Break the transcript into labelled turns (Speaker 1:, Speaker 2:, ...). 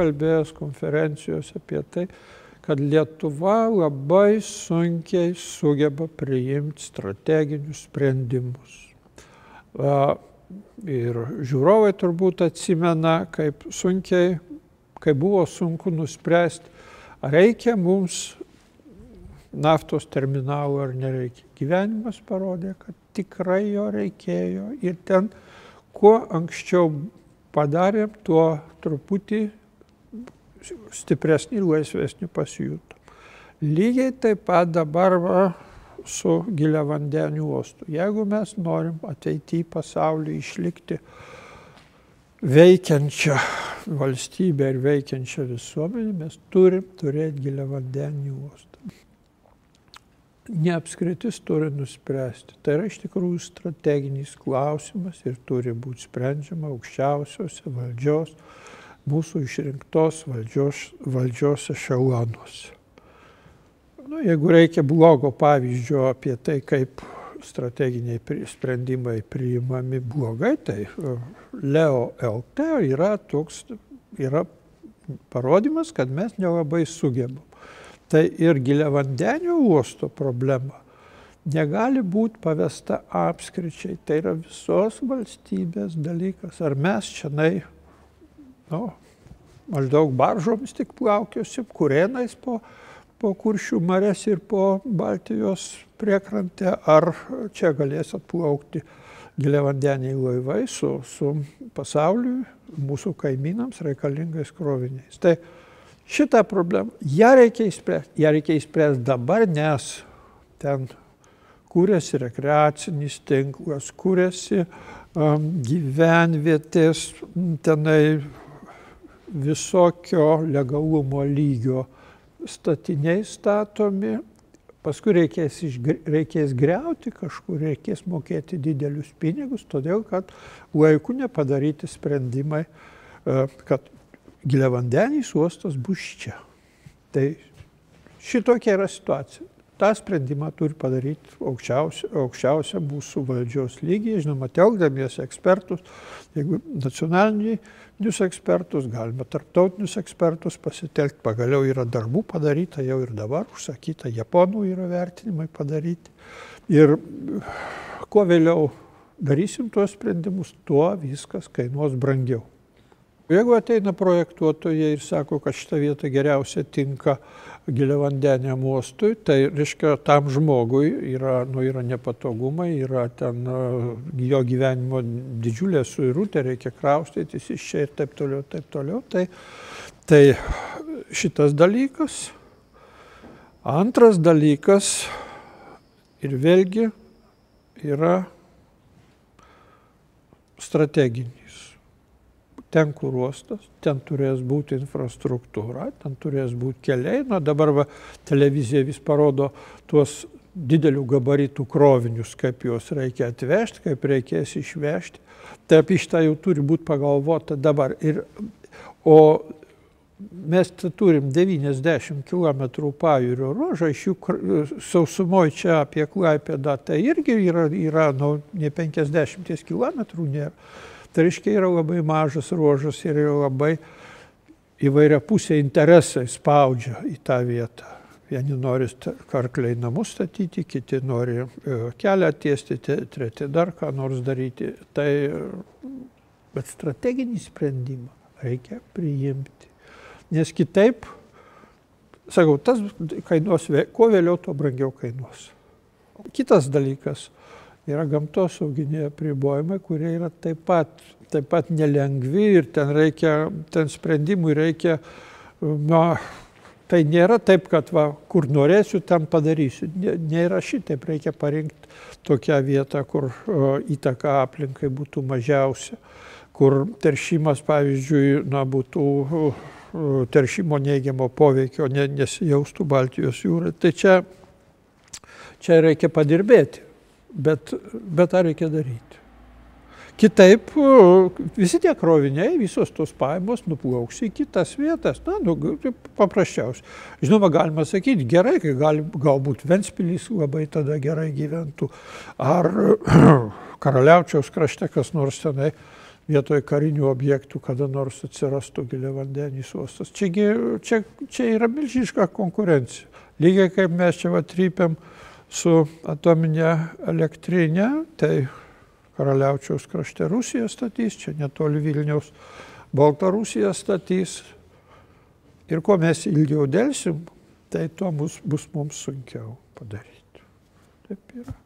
Speaker 1: kalbėjęs konferencijose apie tai, kad Lietuva labai sunkiai sugeba priimti strateginius sprendimus. Ir žiūrovai turbūt atsimena, kaip buvo sunku nuspręsti, ar reikia mums naftos terminalų ar nereikia. Gyvenimas parodė, kad tikrai jo reikėjo ir ten kuo anksčiau padarėm, tuo truputį stipresnį, laisvesnį pasijutom. Lygiai taip pat dabar su giliavandenių uostu. Jeigu mes norim ateityje pasaulyje išlikti veikiančią valstybę ir veikiančią visuomenę, mes turim turėti giliavandenį uostą. Ne apskritis turi nuspręsti. Tai yra iš tikrųjų strateginis klausimas ir turi būti sprendžiama aukščiausiose valdžios, mūsų išrinktos valdžios ešelonuose. Jeigu reikia blogo pavyzdžio apie tai, kaip strateginiai sprendimai priimami blogai, tai Leo LT yra parodymas, kad mes nelabai sugebam. Tai ir giliavandenio uosto problema negali būti pavesta apskričiai. Tai yra visos valstybės dalykas. Ar mes šiandien maždaug baržomis tik plaukiosim, kurėnais po Kuršių marias ir po Baltijos priekrantę, ar čia galės atplaukti giliavandeniai laivai su pasauliu, mūsų kaimynams reikalingais kroviniais. Tai šitą problemą, ją reikia išspręsti dabar, nes ten kūrėsi rekreacinis tinklas, kūrėsi gyvenvietės, tenai visokio legalumo lygio statiniai statomi, paskui reikės griauti kažkur, reikės mokėti didelius pinigus, todėl kad laiku nepadaryti sprendimai, kad giliavandenis uostas bus čia. Tai šitokia yra situacija. tą sprendimą turi padaryti aukščiausia mūsų valdžios lygiai, žinoma, telkdamiesi ekspertus, jeigu nacionalinius ekspertus, galima tarptautinius ekspertus pasitelkti, pagaliau yra darbų padaryta, jau ir dabar užsakyta, japonų yra vertinimai padaryti. Ir kuo vėliau darysim tuos sprendimus, tuo viskas kainuos brangiau. Jeigu ateina projektuotojai ir sako, kad šitą vietą geriausia tinka giliavandeniam uostui, tai reiškia, tam žmogui yra nepatogumai, yra ten jo gyvenimo didžiulė suirutė, reikia kraustytis iš čia ir taip toliau, taip toliau. Tai šitas dalykas. Antras dalykas ir vėlgi yra strateginis. Ten, kur uostas, ten turės būti infrastruktūra, ten turės būti keliai. Na, dabar televizija vis parodo tuos didelių gabaritų krovinius, kaip juos reikia atvežti, kaip reikės išvežti. Tai apie šitą jau turi būti pagalvota dabar. O mes turim 90 km pajūrio ruožą, iš jų sausumoje čia apie Klaipėdą, tai irgi yra ne 50 km nėra. Tai reiškia, yra labai mažas ruožas ir labai įvairiapusiai interesai spaudžia į tą vietą. Vieni nori karkliai namus statyti, kiti nori kelią tiesti, treti dar ką nors daryti. Bet strateginį sprendimą reikia priimti. Nes kitaip, sakau, tas kainuos, kuo vėliau, tuo brangiau kainuos. Kitas dalykas yra gamtosauginiai apribojimai, kurie yra taip pat nelengvi ir ten sprendimui reikia, tai nėra taip, kad kur norėsiu, ten padarysiu. Nėra šitaip, reikia parinkti tokią vietą, kur įtaka aplinkai būtų mažiausia, kur teršimas, pavyzdžiui, būtų teršimo neigiamo poveikio, nesijaustų Baltijos jūrai. Tai čia reikia padirbėti. Bet tą reikia daryti. Kitaip visi tie kroviniai, visos tos pajamos nuplauks į kitas vietas. Paprasčiausiai. Žinoma, galima sakyti, gerai, kai galbūt Ventspilis labai tada gerai gyventų. Ar Karaliaučiaus krašte kas nors tenai vietoj karinių objektų kada nors atsirastų giliavandenis uostas. Čia yra milžiniška konkurencija. Lygiai kaip mes čia trypiam su atominė elektrinė, tai Karaliaučiaus krašte Rusija statys, čia netoli Vilniaus Baltarusija statys. Ir kuo mes ilgiau dėlsim, tai tuo bus mums sunkiau padaryti. Taip yra.